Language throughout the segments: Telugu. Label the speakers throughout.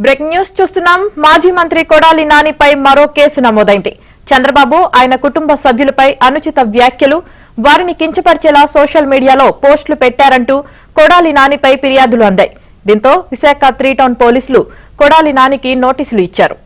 Speaker 1: బ్రేకింగ్ న్యూస్ చూస్తున్నాం. మాజీ మంత్రి కొడాలి నానిపై మరో కేసు నమోదైంది. చంద్రబాబు ఆయన కుటుంబ సభ్యులపై అనుచిత వ్యాఖ్యలు, వారిని కించపరిచేలా సోషల్ మీడియాలో పోస్టులు పెట్టారంటూ కొడాలి నానిపై ఫిర్యాదులు అందాయి. దీంతో విశాఖ 3 టౌన్ పోలీసులు కొడాలి నానికి నోటీసులు ఇచ్చారు.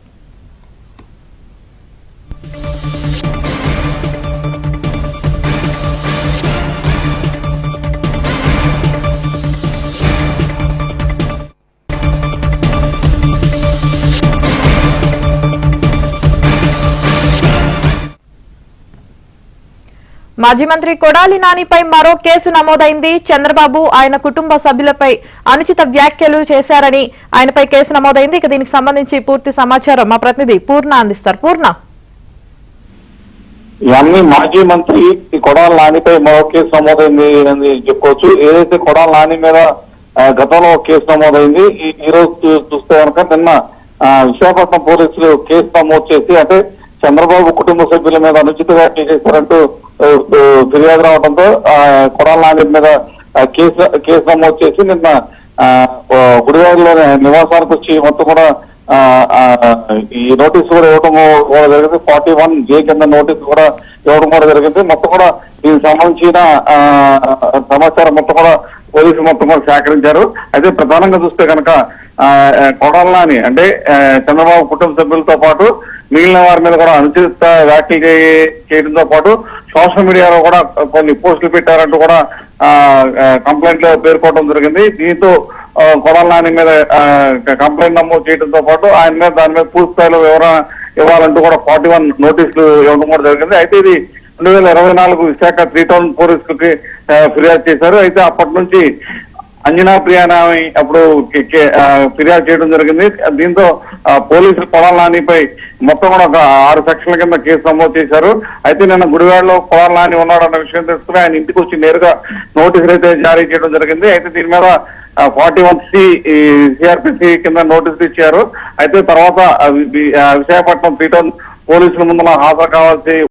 Speaker 1: మాజీ మంత్రి కొడాలి నానిపై మరో కేసు నమోదైంది. చంద్రబాబు ఆయన కుటుంబ సభ్యులపై అనుచిత వ్యాఖ్యలు చేశారని ఆయనపై కేసు నమోదైంది. ఇక దీనికి సంబంధించి పూర్తి సమాచారం మా ప్రతినిధి పూర్ణ అందిస్తారు. పూర్ణ,
Speaker 2: మాజీ మంత్రి కొడాలి నానిపై మరో కేసు నమోదైంది అని చెప్పుకోవచ్చు. ఏదైతే కొడాలి నాని మీద గతంలో కేసు నమోదైంది, ఈ రోజు చూస్తే కనుక నిన్న విశాఖపట్నం పోలీసులు కేసు నమోదు చేసి, అంటే చంద్రబాబు కుటుంబ సభ్యుల మీద అనుచిత వ్యాఖ్యలు చేశారంటూ ఫిర్యాదు రావడంతో కొడాలి నాని మీద కేసు నమోదు చేసి నిన్న గుడివాడలోని నివాసానికి వచ్చి మొత్తం కూడా ఈ నోటీసు కూడా ఇవ్వడం కూడా జరిగింది. 41J కింద నోటీసు కూడా ఇవ్వడం కూడా జరిగింది. మొత్తం కూడా దీనికి సంబంధించిన సమాచారం మొత్తం కూడా పోలీసులు మొత్తం కూడా సేకరించారు. అయితే ప్రధానంగా చూస్తే కనుక కొడాలి నాని అంటే చంద్రబాబు కుటుంబ సభ్యులతో పాటు మిగిలిన వారి మీద కూడా అనుచిత వ్యాఖ్యలు చేయడంతో పాటు సోషల్ మీడియాలో కూడా కొన్ని పోస్టులు పెట్టారంటూ కూడా కంప్లైంట్ లో పేర్కోవడం జరిగింది. దీంతో కొడాలి నాని మీద కంప్లైంట్ నమోదు చేయడంతో పాటు ఆయన మీద దాని మీద పూర్తి స్థాయిలో వివరణ ఇవ్వాలంటూ కూడా 41 నోటీసులు ఇవ్వడం కూడా జరిగింది. అయితే ఇది 2024 విశాఖ 3 టౌన్ పోలీసులకి ఫిర్యాదు చేశారు. అయితే అప్పటి నుంచి అంజనా ప్రియానామి అప్పుడు ఫిర్యాదు చేయడం జరిగింది. దీంతో పోలీసులు కొడాలి నానిపై మొత్తం కూడా ఒక 6 సెక్షన్ల కింద కేసు నమోదు చేశారు. అయితే నిన్న గుడివాడలో కొడాలి నాని ఉన్నాడన్న విషయం తెలుసుకుని ఆయన ఇంటికి వచ్చి నేరుగా నోటీసులు అయితే జారీ చేయడం జరిగింది. అయితే దీని మీద 41C CRPC కింద నోటీసులు ఇచ్చారు. అయితే తర్వాత విశాఖపట్నం 3 టౌన్ పోలీసుల ముందు హాజరు కావాల్సి